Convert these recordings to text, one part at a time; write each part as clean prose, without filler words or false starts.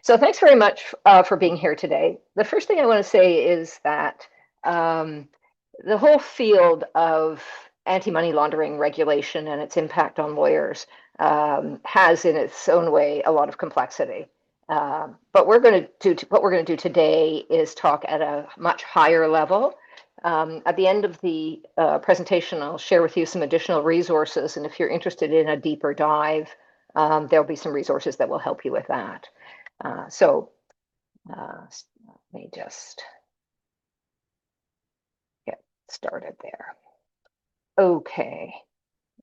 So thanks very much for being here today. The first thing I want to say is that um, the whole field of anti-money laundering regulation and its impact on lawyers has, in its own way, a lot of complexity. But what we're going to do today is talk at a much higher level. At the end of the presentation, I'll share with you some additional resources, and if you're interested in a deeper dive, there'll be some resources that will help you with that. So let me just get started there. Okay.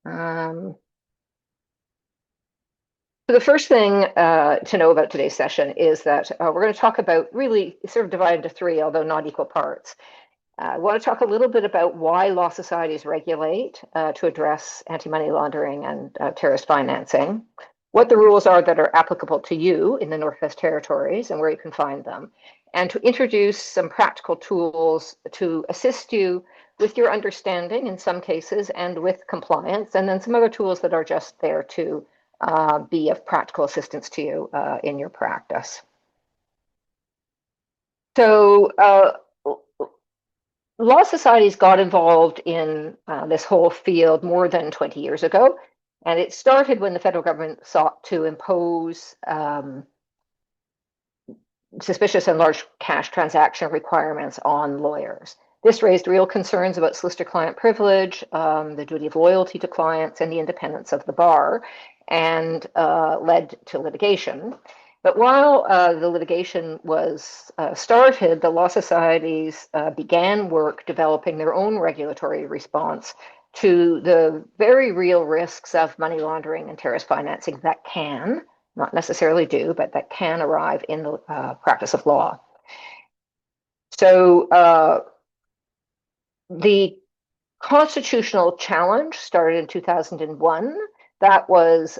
Um, so the first thing to know about today's session is that we're going to talk about really sort of divided into three, although not equal parts. I want to talk a little bit about why law societies regulate to address anti-money laundering and terrorist financing, what the rules are that are applicable to you in the Northwest Territories and where you can find them, and to introduce some practical tools to assist you with your understanding in some cases and with compliance, and then some other tools that are just there to be of practical assistance to you in your practice. So law societies got involved in this whole field more than 20 years ago. And it started when the federal government sought to impose suspicious and large cash transaction requirements on lawyers. This raised real concerns about solicitor-client privilege, the duty of loyalty to clients, and the independence of the bar, and led to litigation. But while the litigation was started, the law societies began work developing their own regulatory response to the very real risks of money laundering and terrorist financing that can, not necessarily do, but that can arrive in the practice of law. So the constitutional challenge started in 2001. That was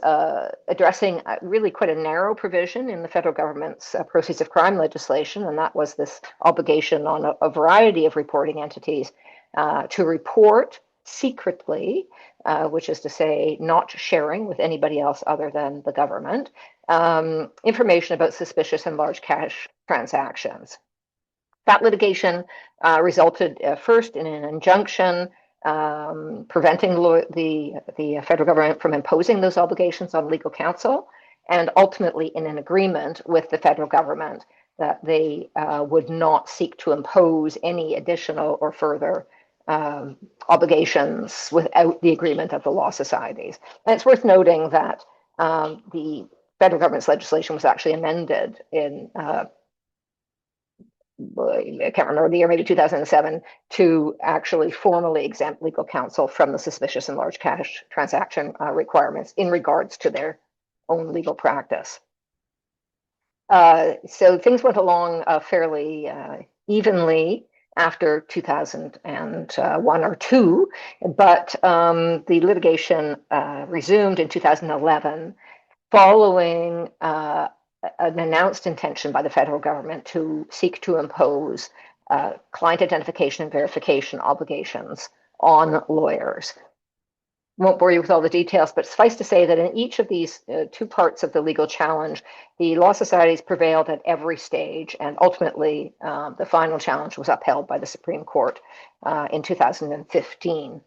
addressing really quite a narrow provision in the federal government's proceeds of crime legislation, and that was this obligation on a variety of reporting entities to report secretly, which is to say, not sharing with anybody else other than the government, information about suspicious and large cash transactions. That litigation resulted first in an injunction preventing the federal government from imposing those obligations on legal counsel, and ultimately in an agreement with the federal government that they would not seek to impose any additional or further obligations without the agreement of the law societies. And it's worth noting that the federal government's legislation was actually amended in I can't remember the year, maybe 2007, to actually formally exempt legal counsel from the suspicious and large cash transaction requirements in regards to their own legal practice. So things went along fairly evenly after 2001 or two, but the litigation resumed in 2011 following an announced intention by the federal government to seek to impose client identification and verification obligations on lawyers. Won't bore you with all the details, but suffice to say that in each of these two parts of the legal challenge, the law societies prevailed at every stage, and ultimately the final challenge was upheld by the Supreme Court in 2015.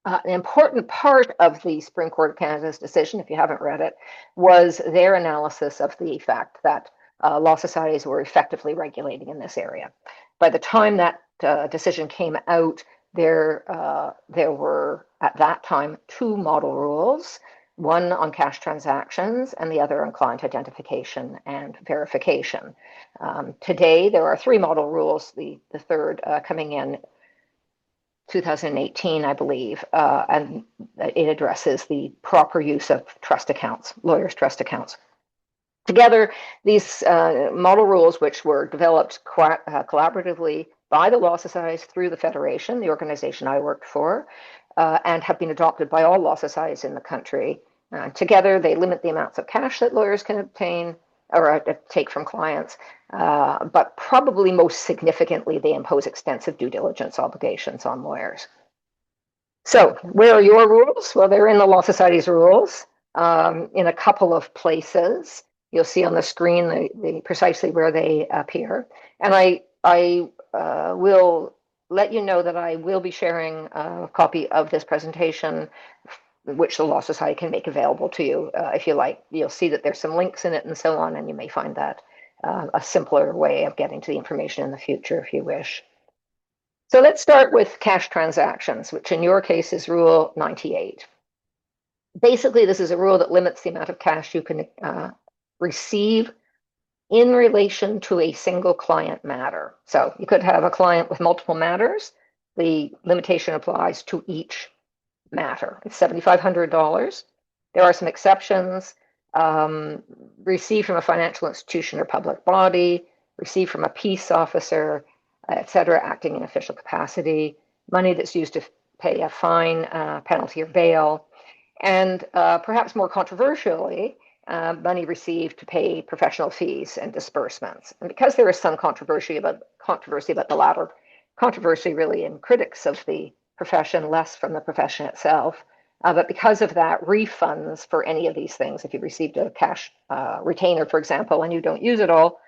An important part of the Supreme Court of Canada's decision, if you haven't read it, was their analysis of the fact that law societies were effectively regulating in this area. By the time that decision came out, there were at that time two model rules, one on cash transactions and the other on client identification and verification. Today, there are three model rules, the third coming in 2018, I believe, and it addresses the proper use of trust accounts, lawyers' trust accounts. Together, these model rules, which were developed collaboratively by the law societies through the Federation, the organization I worked for, and have been adopted by all law societies in the country. Together, they limit the amounts of cash that lawyers can obtain or take from clients, but probably most significantly, they impose extensive due diligence obligations on lawyers. So where are your rules? Well, they're in the Law Society's rules in a couple of places. You'll see on the screen precisely where they appear. And I will let you know that I will be sharing a copy of this presentation, which the Law Society can make available to you if you like. You'll see that there's some links in it and so on, and you may find that a simpler way of getting to the information in the future if you wish. So let's start with cash transactions, which in your case is Rule 98. Basically, this is a rule that limits the amount of cash you can receive in relation to a single client matter. So you could have a client with multiple matters. The limitation applies to each matter. It's $7,500. There are some exceptions. Received from a financial institution or public body, received from a peace officer, etc., acting in official capacity, money that's used to pay a fine, penalty, or bail, and perhaps more controversially, money received to pay professional fees and disbursements. And because there is some controversy about the latter, controversy really in critics of the profession, less from the profession itself. But because of that, refunds for any of these things, if you received a cash retainer, for example, and you don't use it all,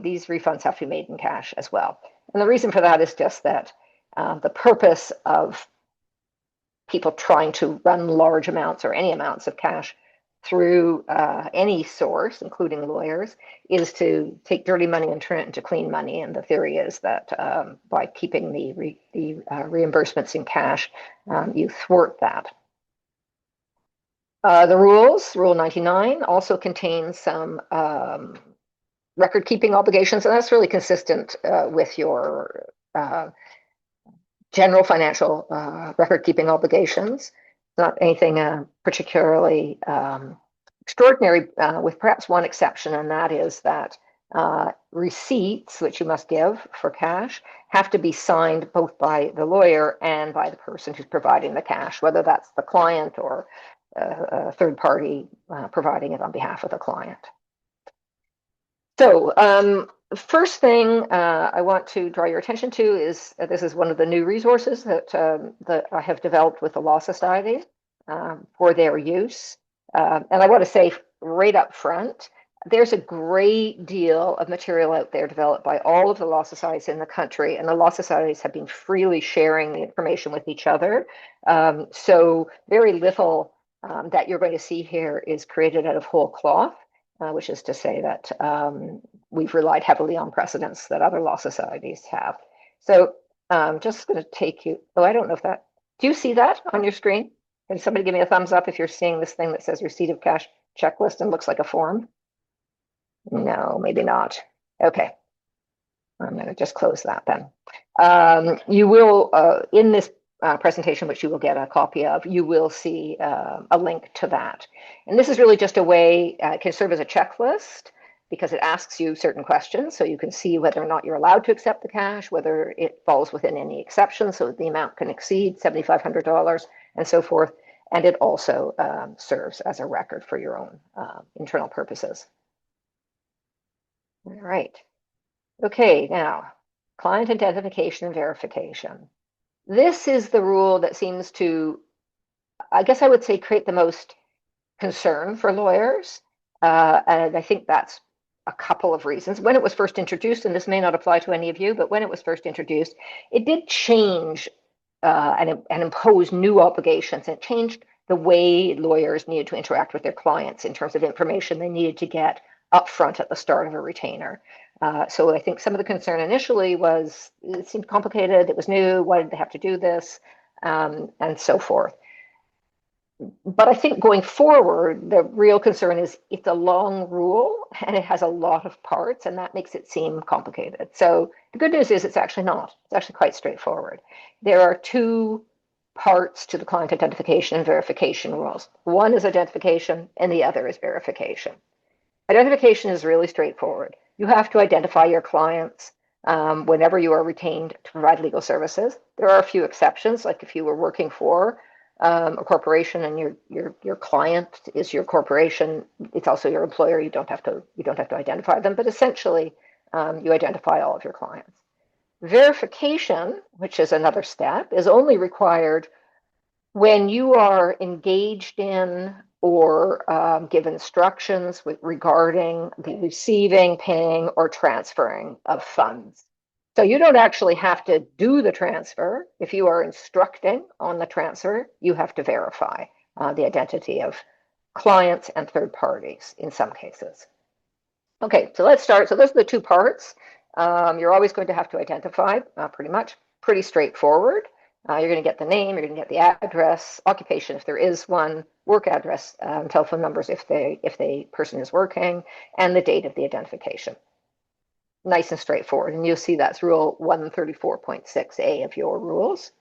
these refunds have to be made in cash as well. And the reason for that is just that the purpose of people trying to run large amounts or any amounts of cash through any source, including lawyers, is to take dirty money and turn it into clean money. And the theory is that by keeping the reimbursements in cash, you thwart that. The rules, Rule 99, also contains some record-keeping obligations, and that's really consistent with your general financial record-keeping obligations. Not anything particularly extraordinary, with perhaps one exception, and that is that receipts, which you must give for cash, have to be signed both by the lawyer and by the person who's providing the cash, whether that's the client or a third party providing it on behalf of the client. So first thing I want to draw your attention to is this is one of the new resources that I have developed with the Law Society for their use. And I want to say right up front, there's a great deal of material out there developed by all of the law societies in the country, and the law societies have been freely sharing the information with each other. So very little that you're going to see here is created out of whole cloth, which is to say that we've relied heavily on precedents that other law societies have. So just going to take you, oh, I don't know if that, do you see that on your screen? Can somebody give me a thumbs up if you're seeing this thing that says receipt of cash checklist and looks like a form? No, maybe not. Okay. I'm going to just close that then. You will, in this presentation, which you will get a copy of, you will see a link to that. And this is really just a way, it can serve as a checklist because it asks you certain questions, so you can see whether or not you're allowed to accept the cash, whether it falls within any exceptions, so the amount can exceed $7,500 and so forth. And it also serves as a record for your own internal purposes. All right. Okay, now, client identification and verification. This is the rule that seems to, I guess I would say, create the most concern for lawyers. And I think that's a couple of reasons. When it was first introduced, and this may not apply to any of you, but when it was first introduced, it did change and impose new obligations. It changed the way lawyers needed to interact with their clients in terms of information they needed to get upfront at the start of a retainer. So I think some of the concern initially was it seemed complicated, it was new, why did they have to do this, and so forth. But I think going forward, the real concern is it's a long rule and it has a lot of parts, and that makes it seem complicated. So the good news is it's actually not. It's actually quite straightforward. There are two parts to the client identification and verification rules. One is identification and the other is verification. Identification is really straightforward. You have to identify your clients whenever you are retained to provide legal services. There are a few exceptions, like if you were working for a corporation and your client is your corporation, it's also your employer. You don't have to identify them, but essentially you identify all of your clients. Verification, which is another step, is only required when you are engaged in or give instructions regarding the receiving, paying, or transferring of funds. So you don't actually have to do the transfer. If you are instructing on the transfer, you have to verify the identity of clients and third parties in some cases. Okay, so let's start. So those are the two parts. You're always going to have to identify, pretty straightforward. You're going to get the name, you're going to get the address, occupation if there is one, work address, telephone numbers if the person is working, and the date of the identification. Nice and straightforward. And you'll see that's Rule 134.6A of your rules.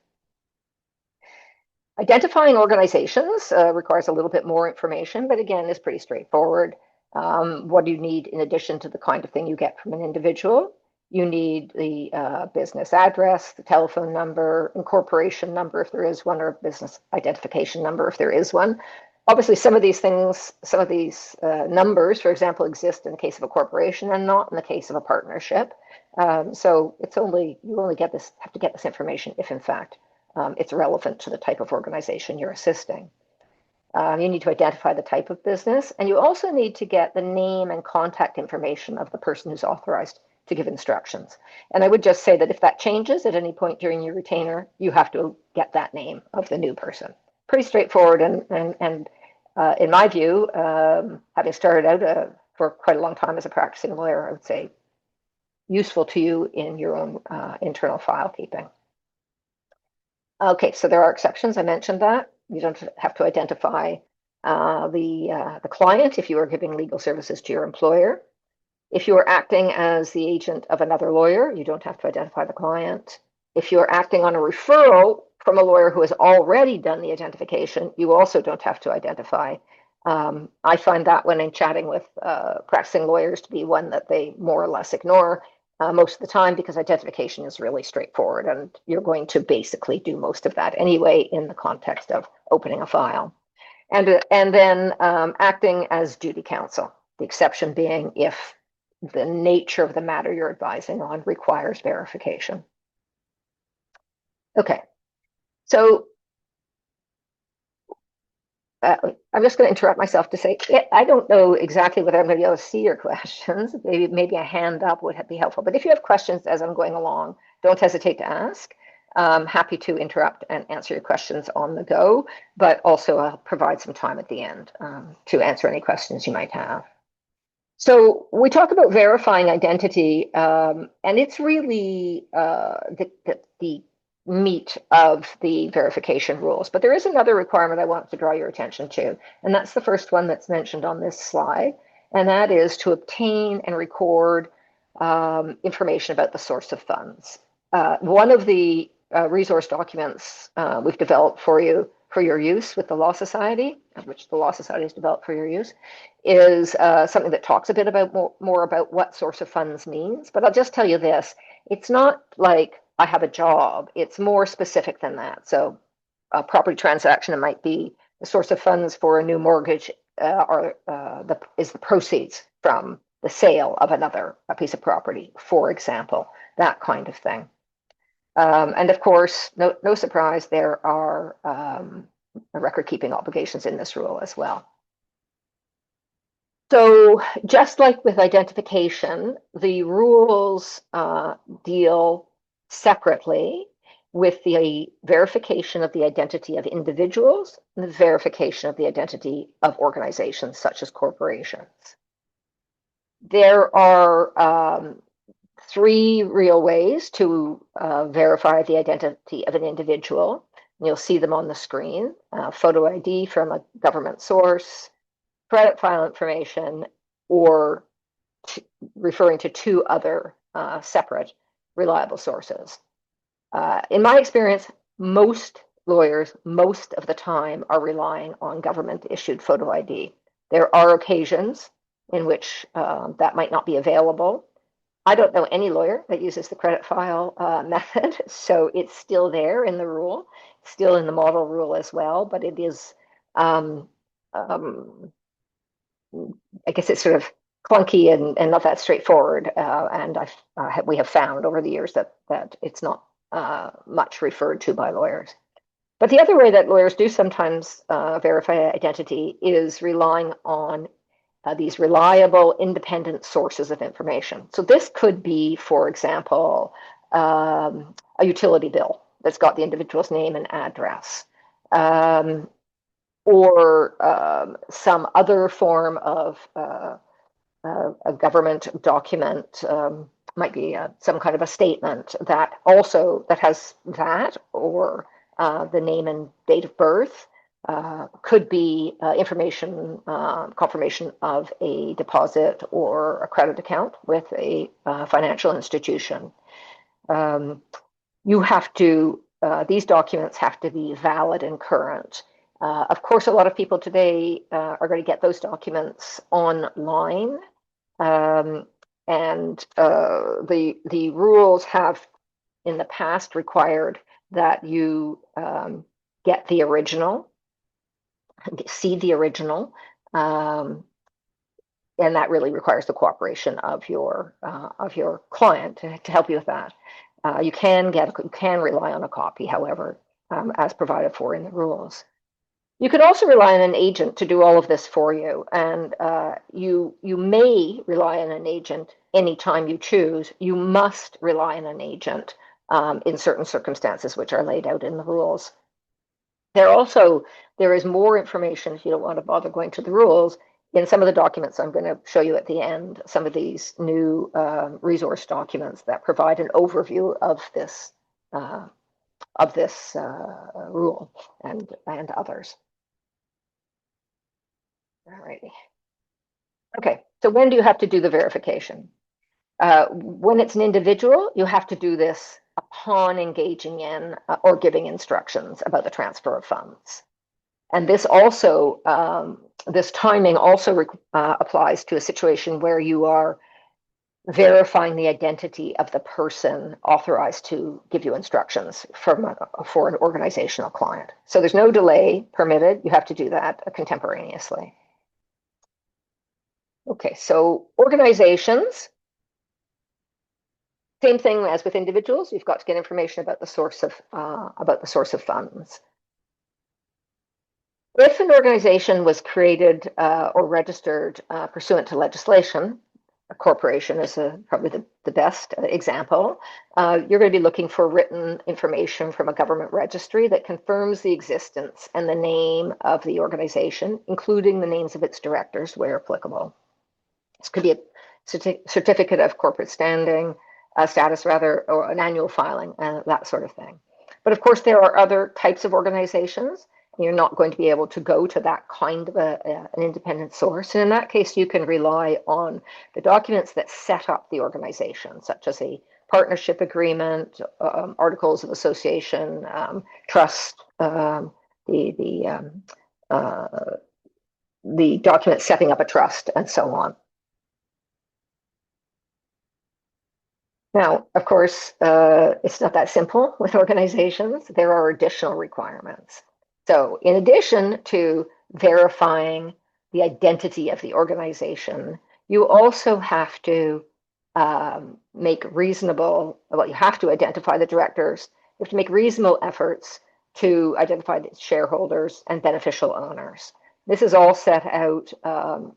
Identifying organizations requires a little bit more information, but again, is pretty straightforward. What do you need in addition to the kind of thing you get from an individual? You need the business address, the telephone number, incorporation number if there is one, or business identification number if there is one. Obviously, some of these things, some of these numbers, for example, exist in the case of a corporation and not in the case of a partnership. So it's only, you only have to get this information if, in fact, it's relevant to the type of organization you're assisting. You need to identify the type of business, and you also need to get the name and contact information of the person who's authorized to give instructions. And I would just say that if that changes at any point during your retainer, you have to get that name of the new person. Pretty straightforward, and in my view, having started out for quite a long time as a practicing lawyer, I would say useful to you in your own internal file keeping. Okay, so there are exceptions. I mentioned that. You don't have to identify the client if you are giving legal services to your employer. If you are acting as the agent of another lawyer, you don't have to identify the client. If you are acting on a referral from a lawyer who has already done the identification, you also don't have to identify. I find that when in chatting with practicing lawyers to be one that they more or less ignore most of the time, because identification is really straightforward and you're going to basically do most of that anyway in the context of opening a file. And then acting as duty counsel, the exception being if the nature of the matter you're advising on requires verification. Okay, so I'm just going to interrupt myself to say, I don't know exactly whether I'm going to be able to see your questions. Maybe a hand up would be helpful. But if you have questions as I'm going along, don't hesitate to ask. I'm happy to interrupt and answer your questions on the go, but also I'll provide some time at the end to answer any questions you might have. So we talk about verifying identity, and it's really the meat of the verification rules. But there is another requirement I want to draw your attention to, and that's the first one that's mentioned on this slide, and that is to obtain and record information about the source of funds. One of the resource documents we've developed for you for your use with the Law Society, which the Law Society has developed for your use, is something that talks a bit about more about what source of funds means. But I'll just tell you this, it's not like I have a job, it's more specific than that. So a property transaction, it might be the source of funds for a new mortgage is the proceeds from the sale of a piece of property, for example, that kind of thing. And of course, no surprise, there are record-keeping obligations in this rule as well. So just like with identification, the rules deal separately with the verification of the identity of individuals and the verification of the identity of organizations such as corporations. There are three real ways to verify the identity of an individual. You'll see them on the screen. Photo ID from a government source, credit file information, or referring to two other separate reliable sources. In my experience, most lawyers, most of the time, are relying on government-issued photo ID. There are occasions in which that might not be available. I don't know any lawyer that uses the credit file method, so it's still there in the rule, still in the model rule as well, but it is, I guess it's sort of clunky and not that straightforward, and we have found over the years that it's not much referred to by lawyers. But the other way that lawyers do sometimes verify identity is relying on these reliable, independent sources of information. So this could be, for example, a utility bill that's got the individual's name and address, um, or some other form of a government document, might be some kind of a statement that also that has that, or the name and date of birth. Could be information, confirmation of a deposit or a credit account with a financial institution. Um, you have to, these documents have to be valid and current. Of course, a lot of people today are going to get those documents online, um, and the rules have in the past required that you get the original, see the original, um, and that really requires the cooperation of your client to help you with that. You can rely on a copy, however, as provided for in the rules. You could also rely on an agent to do all of this for you, and you may rely on an agent anytime you choose. You must rely on an agent in certain circumstances, which are laid out in the rules. There is more information if you don't want to bother going to the rules in some of the documents I'm going to show you at the end. Some of these new resource documents that provide an overview of this rule and others. All righty. Okay, so when do you have to do the verification? When it's an individual, you have to do this upon engaging in or giving instructions about the transfer of funds. And this also, this timing also applies to a situation where you are verifying the identity of the person authorized to give you instructions for an organizational client. So there's no delay permitted. You have to do that contemporaneously. Okay, so organizations, same thing as with individuals. You've got to get information about the source of funds. If an organization was created or registered pursuant to legislation, a corporation is probably the best example. You're going to be looking for written information from a government registry that confirms the existence and the name of the organization, including the names of its directors where applicable. This could be a certificate of corporate status rather, or an annual filing, that sort of thing. But of course, there are other types of organizations. You're not going to be able to go to that kind of an independent source. And in that case, you can rely on the documents that set up the organization, such as a partnership agreement, articles of association, trust, the document setting up a trust, and so on. Now, of course, it's not that simple with organizations. There are additional requirements. So in addition to verifying the identity of the organization, you also have to make reasonable, well, you have to identify the directors. You have to make reasonable efforts to identify the shareholders and beneficial owners. This is all set out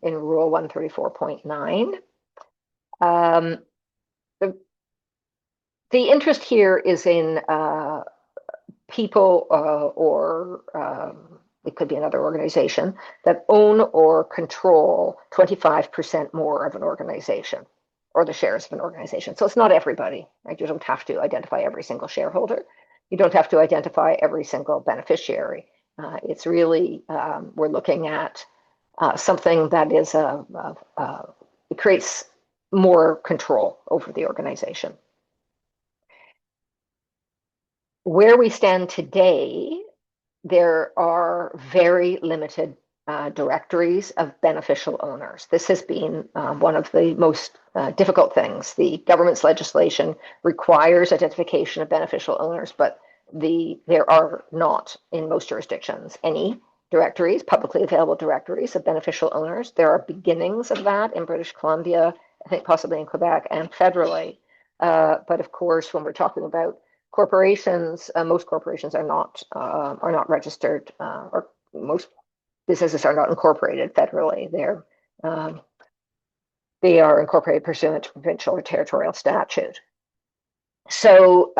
in Rule 134.9. The interest here is in people or it could be another organization that own or control 25% more of an organization or the shares of an organization. So it's not everybody, right? You don't have to identify every single shareholder. You don't have to identify every single beneficiary. It's really, we're looking at something that is, it creates more control over the organization. Where we stand today, there are very limited directories of beneficial owners. This has been one of the most difficult things. The government's legislation requires identification of beneficial owners, but there are not in most jurisdictions any directories, publicly available directories of beneficial owners. There are beginnings of that in British Columbia, I think possibly in Quebec and federally. But of course, when we're talking about Corporations, most corporations are not registered, or most businesses are not incorporated federally. Um, they are incorporated pursuant to provincial or territorial statute. So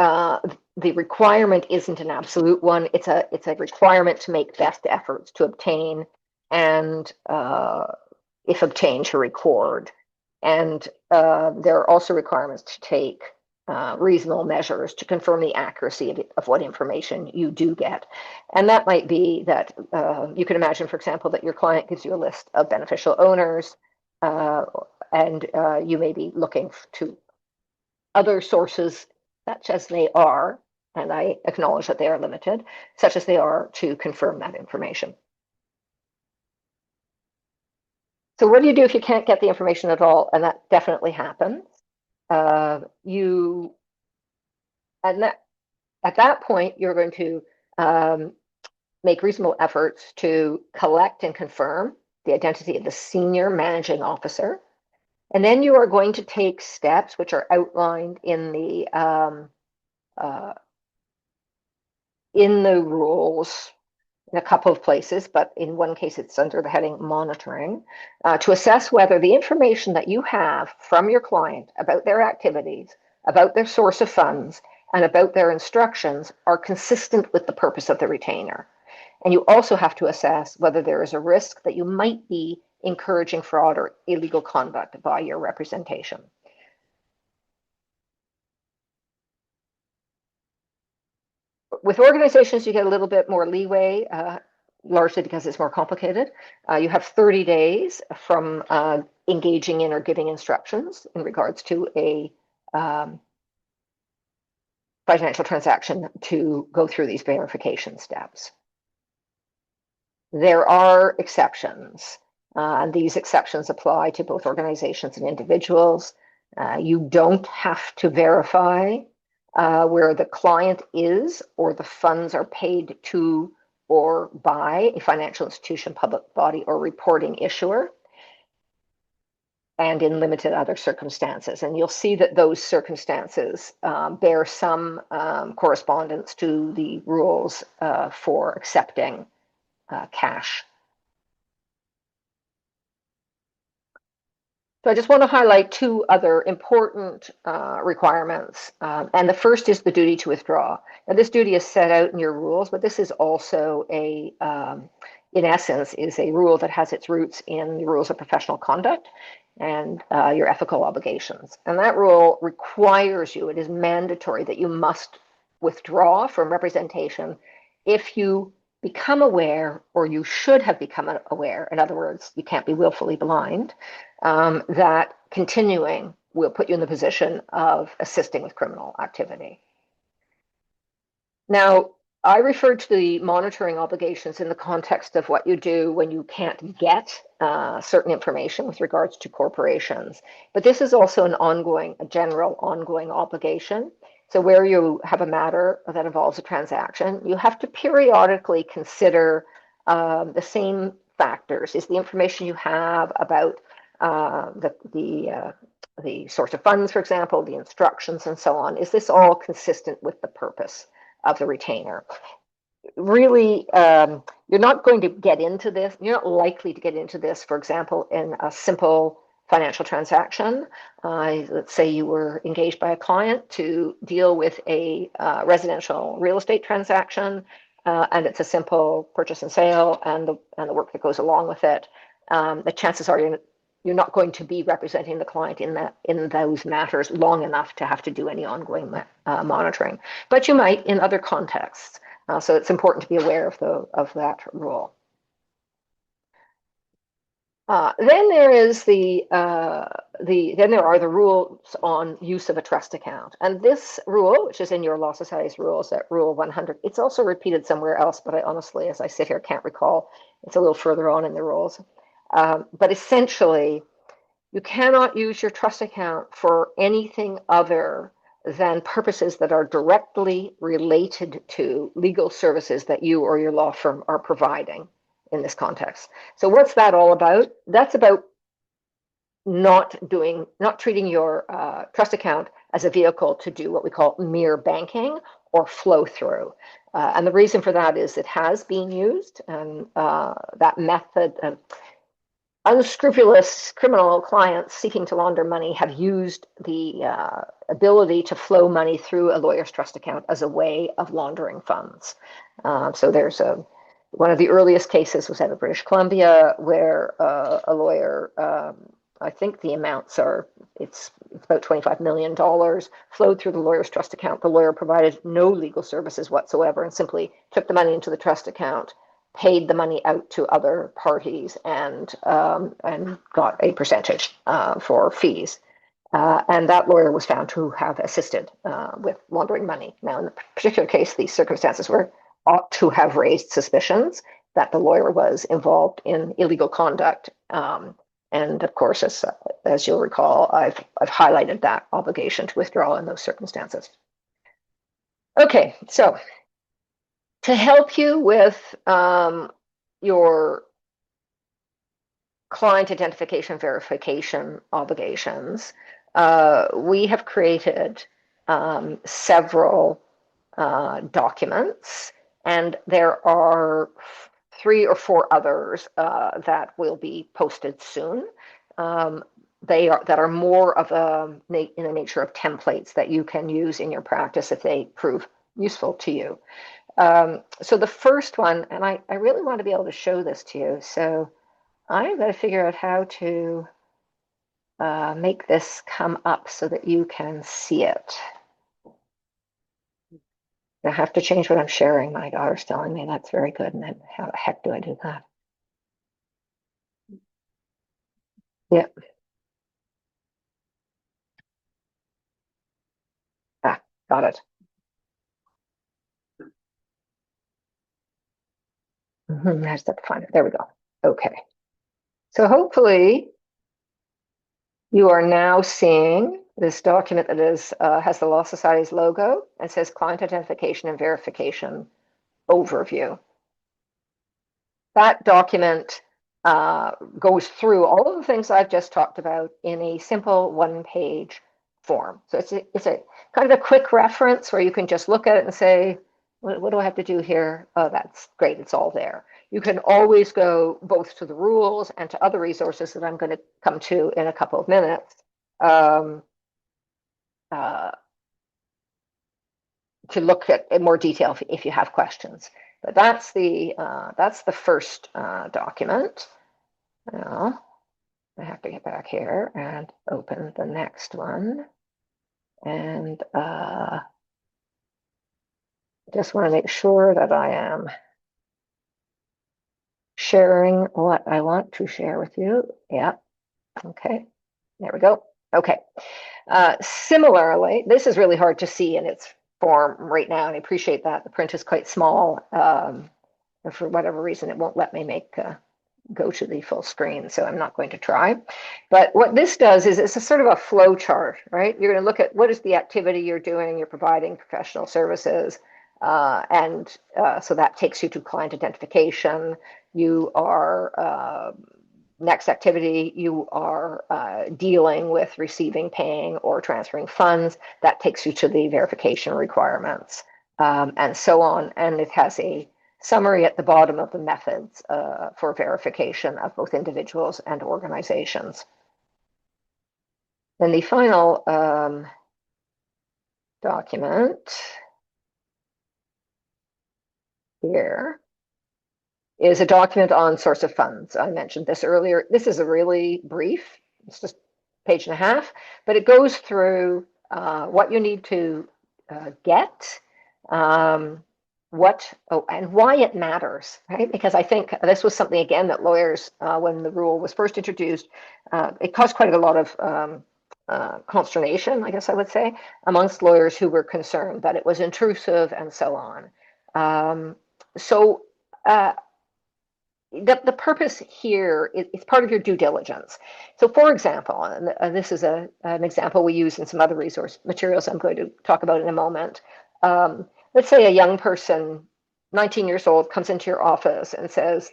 the requirement isn't an absolute one. It's a requirement to make best efforts to obtain and, if obtained, to record. And there are also requirements to take reasonable measures to confirm the accuracy of what information you do get. And that might be that you can imagine, for example, that your client gives you a list of beneficial owners, and you may be looking to other sources, such as they are, and I acknowledge that they are limited, such as they are, to confirm that information. So what do you do if you can't get the information at all? And that definitely happens. You and that At that point, you're going to make reasonable efforts to collect and confirm the identity of the senior managing officer. And then you are going to take steps which are outlined in the rules in a couple of places, but in one case it's under the heading monitoring, to assess whether the information that you have from your client about their activities, about their source of funds, and about their instructions are consistent with the purpose of the retainer. And you also have to assess whether there is a risk that you might be encouraging fraud or illegal conduct by your representation. With organizations, you get a little bit more leeway, largely because it's more complicated. You have 30 days from engaging in or giving instructions in regards to a financial transaction to go through these verification steps. There are exceptions, and these exceptions apply to both organizations and individuals. You don't have to verify where the client is or the funds are paid to or by a financial institution, public body, or reporting issuer, and in limited other circumstances. And you'll see that those circumstances bear some correspondence to the rules for accepting cash. So I just want to highlight two other important requirements. And the first is the duty to withdraw. Now, this duty is set out in your rules, but this is also in essence, is a rule that has its roots in the rules of professional conduct and your ethical obligations. And that rule requires you, it is mandatory that you must withdraw from representation if you become aware, or you should have become aware, in other words, you can't be willfully blind, that continuing will put you in the position of assisting with criminal activity. Now, I referred to the monitoring obligations in the context of what you do when you can't get certain information with regards to corporations. But this is also a general ongoing obligation. So where you have a matter that involves a transaction, you have to periodically consider the same factors. Is the information you have about the source of funds, for example, the instructions and so on, is this all consistent with the purpose of the retainer? Really, you're not going to get into this, you're not likely to get into this, for example, in a simple financial transaction. Let's say you were engaged by a client to deal with a residential real estate transaction, and it's a simple purchase and sale and the work that goes along with it. The chances are you're not going to be representing the client in those matters long enough to have to do any ongoing monitoring, but you might in other contexts. So it's important to be aware of that rule. Then there is then there are the rules on use of a trust account, and this rule, which is in your Law Society's rules at Rule 100, it's also repeated somewhere else, but I honestly, as I sit here, can't recall. It's a little further on in the rules. But essentially, you cannot use your trust account for anything other than purposes that are directly related to legal services that you or your law firm are providing in this context. So what's that all about? That's about not treating your trust account as a vehicle to do what we call mere banking, or flow through. And the reason for that is it has been used, and that method, unscrupulous criminal clients seeking to launder money have used the ability to flow money through a lawyer's trust account as a way of laundering funds. So there's one of the earliest cases was out of British Columbia where a lawyer, I think the amounts are, it's about $25 million, flowed through the lawyer's trust account. The lawyer provided no legal services whatsoever and simply took the money into the trust account, paid the money out to other parties, and got a percentage for fees. And that lawyer was found to have assisted with laundering money. Now, in the particular case, these circumstances were ought to have raised suspicions that the lawyer was involved in illegal conduct. And of course, as you'll recall, I've highlighted that obligation to withdraw in those circumstances. Okay, so to help you with your client identification verification obligations, we have created several documents, and there are 3 or 4 others that will be posted soon. That are more of in the nature of templates that you can use in your practice if they prove useful to you. So the first one, and I really want to be able to show this to you, so I'm going to figure out how to make this come up so that you can see it. I have to change what I'm sharing. My daughter's telling me that's very good, and then how the heck do I do that? Yeah. Got it. There's the finder. There we go. Okay. So hopefully you are now seeing this document that has the Law Society's logo and says Client Identification and Verification Overview. That document goes through all of the things I've just talked about in a simple one-page form. So it's a kind of a quick reference where you can just look at it and say, what do I have to do here? Oh, that's great. It's all there. You can always go both to the rules and to other resources that I'm going to come to in a couple of minutes to look at in more detail if you have questions. But that's the first document. Now, I have to get back here and open the next one. And just want to make sure that I am sharing what I want to share with you. Yeah. Okay. There we go. Okay. Similarly, this is really hard to see in its form right now, and I appreciate that. The print is quite small. For whatever reason, it won't let me go to the full screen, so I'm not going to try. But what this does is it's a sort of a flow chart, right? You're going to look at what is the activity you're doing. You're providing professional services, so that takes you to client identification. You are next activity, you are dealing with receiving, paying, or transferring funds. That takes you to the verification requirements, and so on. And it has a summary at the bottom of the methods for verification of both individuals and organizations. Then the final document here is a document on source of funds. I mentioned this earlier. This is a really brief, it's just a page and a half, but it goes through what you need to get, and why it matters, right? Because I think this was something, again, that lawyers, when the rule was first introduced, it caused quite a lot of consternation, I guess I would say, amongst lawyers who were concerned that it was intrusive and so on. The purpose here is part of your due diligence. So, for example, and this is an example we use in some other resource materials I'm going to talk about in a moment. Let's say a young person, 19 years old, comes into your office and says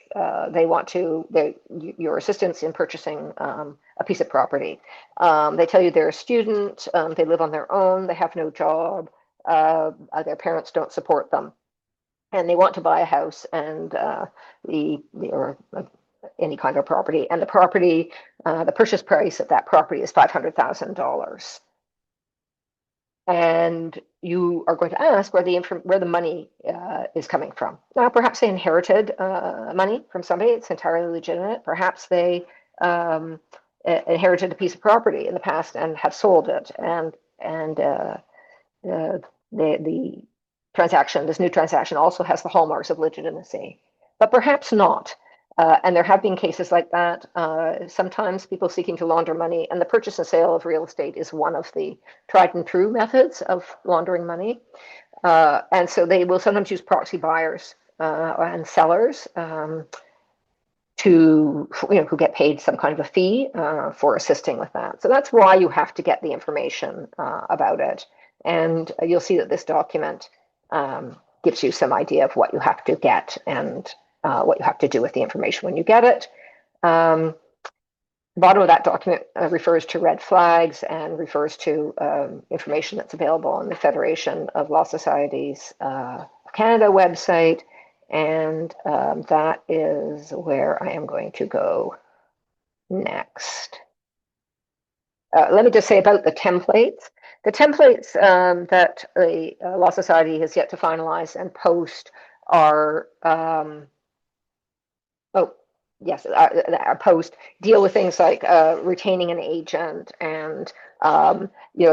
they want your assistance in purchasing a piece of property. They tell you they're a student, they live on their own, they have no job, their parents don't support them, and they want to buy a house and or any kind of property, and the purchase price of that property is $500,000. And you are going to ask where the money is coming from. Now, perhaps they inherited money from somebody; it's entirely legitimate. Perhaps they inherited a piece of property in the past and have sold it, and the transaction, this new transaction, also has the hallmarks of legitimacy, but perhaps not. And there have been cases like that. Sometimes people seeking to launder money, and the purchase and sale of real estate is one of the tried and true methods of laundering money. And so they will sometimes use proxy buyers and sellers who get paid some kind of a fee for assisting with that. So that's why you have to get the information about it. And you'll see that this document gives you some idea of what you have to get and what you have to do with the information when you get it. The bottom of that document refers to red flags and refers to information that's available on the Federation of Law Societies of Canada website. And that is where I am going to go next. Let me just say about the templates. The templates that the Law Society has yet to finalize and post are, post deal with things like retaining an agent and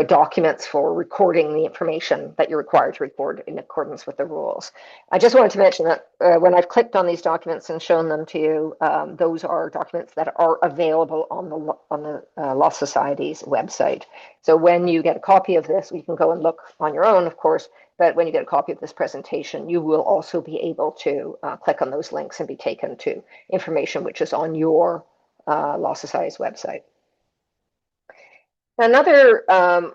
documents for recording the information that you're required to record in accordance with the rules. I just wanted to mention that when I've clicked on these documents and shown them to you, those are documents that are available on the Law Society's website. So when you get a copy of this, you can go and look on your own, of course, but when you get a copy of this presentation, you will also be able to click on those links and be taken to information which is on your Law Society's website. Another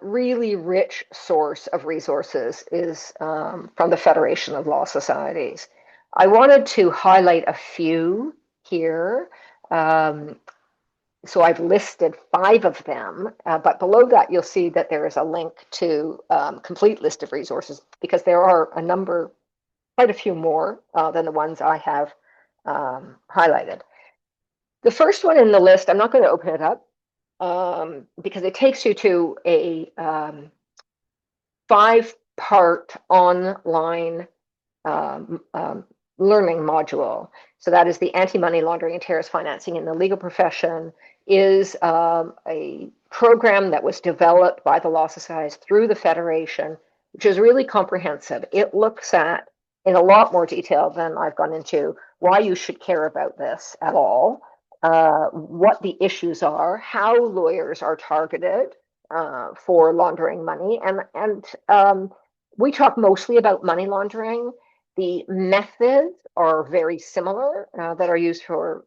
really rich source of resources is from the Federation of Law Societies. I wanted to highlight a few here. So I've listed 5 of them, but below that you'll see that there is a link to complete list of resources, because there are quite a few more than the ones I have highlighted. The first one in the list, I'm not going to open it up because it takes you to a 5-part online learning module. So that is the Anti-Money Laundering and Terrorist Financing in the Legal Profession, is a program that was developed by the Law Societies through the Federation, which is really comprehensive. It looks at, in a lot more detail than I've gone into, why you should care about this at all, what the issues are, how lawyers are targeted for laundering money. And we talk mostly about money laundering. The methods are very similar that are used for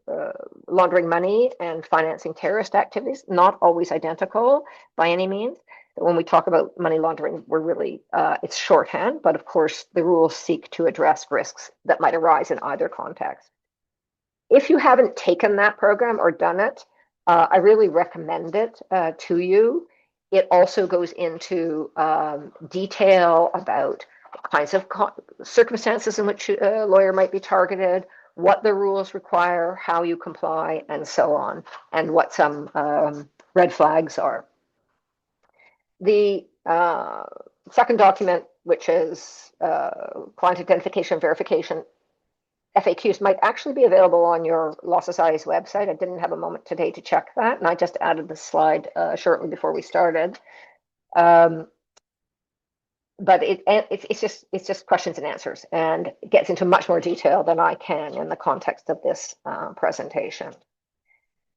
laundering money and financing terrorist activities, not always identical by any means. When we talk about money laundering, we're really, it's shorthand, but of course the rules seek to address risks that might arise in either context. If you haven't taken that program or done it, I really recommend it to you. It also goes into detail about kinds of circumstances in which a lawyer might be targeted, what the rules require, how you comply, and so on, and what some red flags are. The second document, which is client identification verification, FAQs, might actually be available on your Law Society's website. I didn't have a moment today to check that, and I just added the slide shortly before we started. But it's just questions and answers, and it gets into much more detail than I can in the context of this presentation.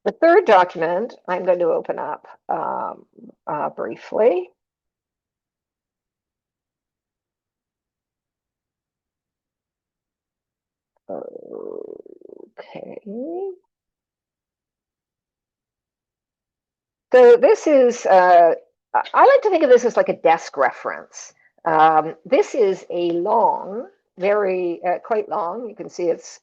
The third document I'm going to open up briefly. Okay. So this is, I like to think of this as like a desk reference. This is a long, quite long, you can see it's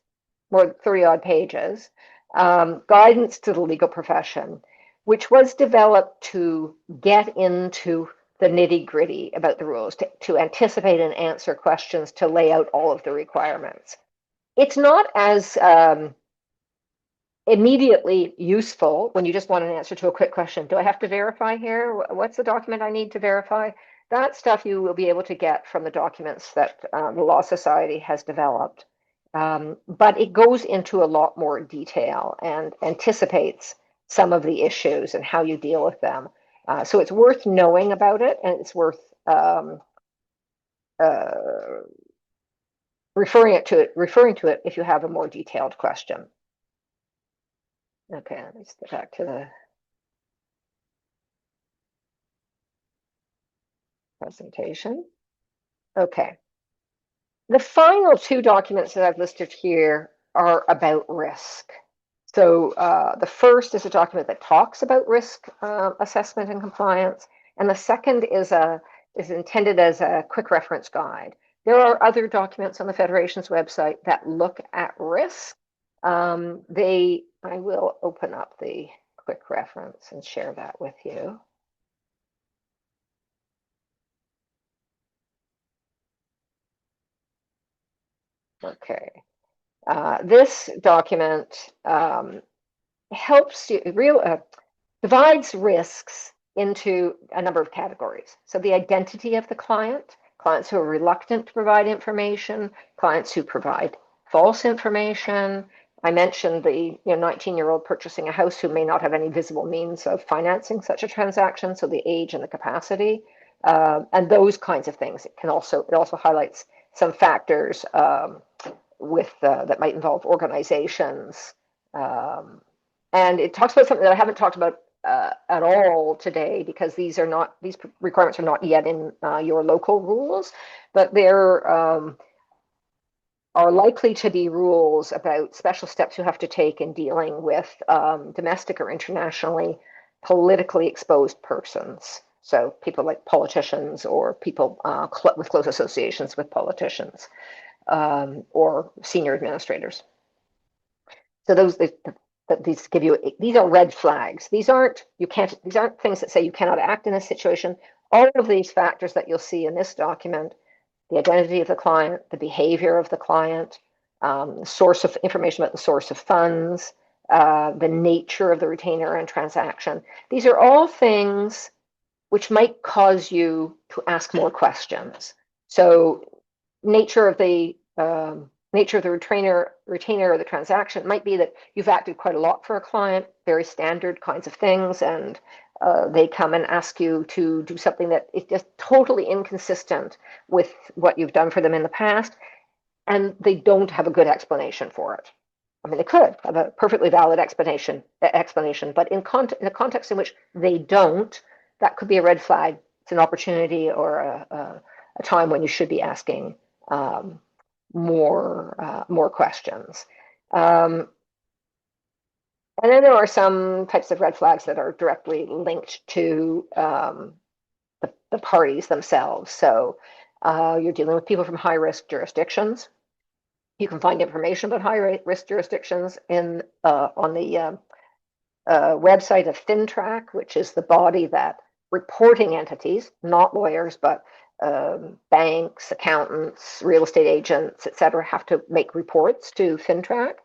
more than 30-odd pages, guidance to the legal profession, which was developed to get into the nitty-gritty about the rules, to anticipate and answer questions, to lay out all of the requirements. It's not as immediately useful when you just want an answer to a quick question. Do I have to verify here? What's the document I need to verify? That stuff you will be able to get from the documents that the Law Society has developed. But it goes into a lot more detail and anticipates some of the issues and how you deal with them. So it's worth knowing about it, and it's worth referring to it if you have a more detailed question. Okay, let's get back to the presentation. Okay. The final two documents that I've listed here are about risk. So the first is a document that talks about risk assessment and compliance, and the second is intended as a quick reference guide. There are other documents on the Federation's website that look at risk. I will open up the quick reference and share that with you. Okay. This document helps you divides risks into a number of categories. So the identity of the client, clients who are reluctant to provide information, clients who provide false information. I mentioned the 19-year-old purchasing a house who may not have any visible means of financing such a transaction, so the age and the capacity, and those kinds of things. It also highlights some factors that might involve organizations, and it talks about something that I haven't talked about at all today, because these requirements are not yet in your local rules, but they're are likely to be rules about special steps you have to take in dealing with domestic or internationally politically exposed persons. So people like politicians, or people with close associations with politicians, or senior administrators. So these give you, these are red flags. These aren't things that say you cannot act in this situation. All of these factors that you'll see in this document: the identity of the client, the behavior of the client, source of information about the source of funds, the nature of the retainer and transaction. These are all things which might cause you to ask more questions. So nature of the retainer or the transaction might be that you've acted quite a lot for a client, very standard kinds of things, and they come and ask you to do something that is just totally inconsistent with what you've done for them in the past, and they don't have a good explanation for it. I mean, they could have a perfectly valid explanation, but in a context in which they don't, that could be a red flag. It's an opportunity or a time when you should be asking more questions. And then there are some types of red flags that are directly linked to the parties themselves. So you're dealing with people from high-risk jurisdictions. You can find information about high-risk jurisdictions on the website of FinTrack, which is the body that reporting entities, not lawyers, but banks, accountants, real estate agents, etc., have to make reports to FinTrack.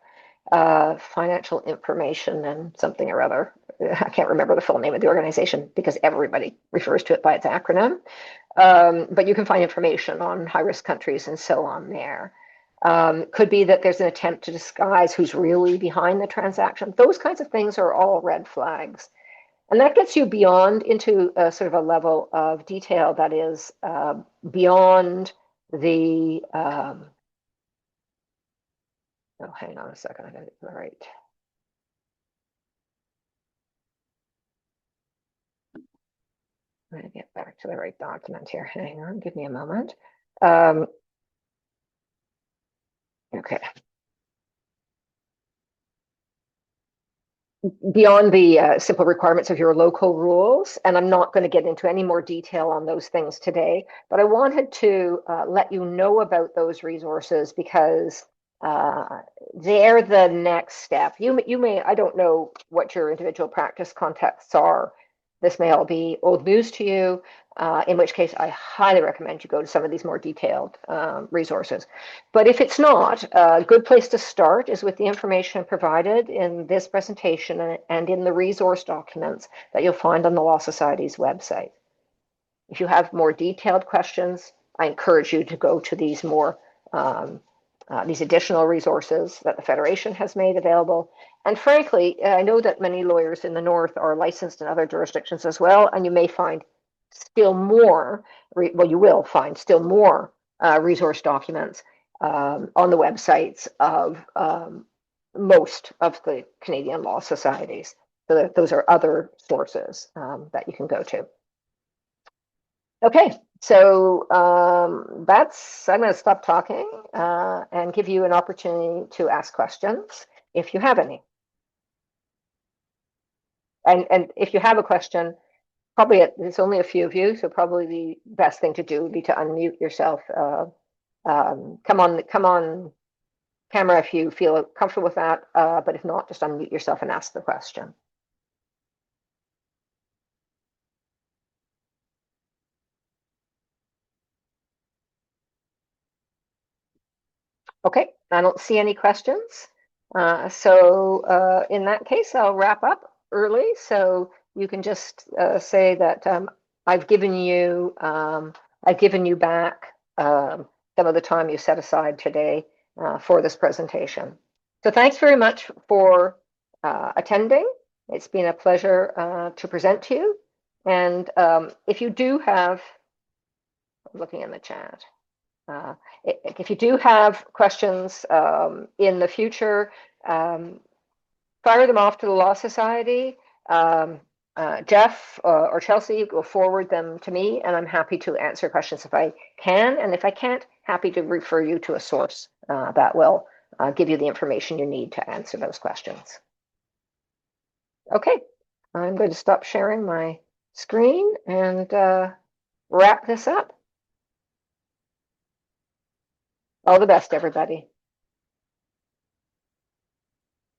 Financial information and something or other. I can't remember the full name of the organization because everybody refers to it by its acronym. But you can find information on high-risk countries and so on there. Could be that there's an attempt to disguise who's really behind the transaction. Those kinds of things are all red flags. And that gets you beyond into a sort of a level of detail that is beyond the oh, hang on a second. I got it right. I'm going to get back to the right document here. Hang on, give me a moment. Okay. Beyond the simple requirements of your local rules, and I'm not going to get into any more detail on those things today, but I wanted to let you know about those resources because they're the next step. You may, I don't know what your individual practice contexts are, this may all be old news to you, in which case I highly recommend you go to some of these more detailed resources. But if it's not, a good place to start is with the information provided in this presentation and in the resource documents that you'll find on the Law Society's website. If you have more detailed questions, I encourage you to go to these more these additional resources that the Federation has made available. And frankly, I know that many lawyers in the North are licensed in other jurisdictions as well, and you may find still more, well, you will find still more resource documents on the websites of most of the Canadian law societies. So those are other sources that you can go to. Okay, so I'm going to stop talking and give you an opportunity to ask questions if you have any. And if you have a question, probably there's only a few of you, so probably the best thing to do would be to unmute yourself. Come on camera if you feel comfortable with that, but if not, just unmute yourself and ask the question. Okay, I don't see any questions. So in that case, I'll wrap up early. So you can just say that I've given you back some of the time you set aside today for this presentation. So thanks very much for attending. It's been a pleasure to present to you. And if you do have, I'm looking in the chat. If you do have questions in the future, fire them off to the Law Society. Jeff or Chelsea will forward them to me, and I'm happy to answer questions if I can. And if I can't, happy to refer you to a source that will give you the information you need to answer those questions. Okay, I'm going to stop sharing my screen and wrap this up. All the best, everybody.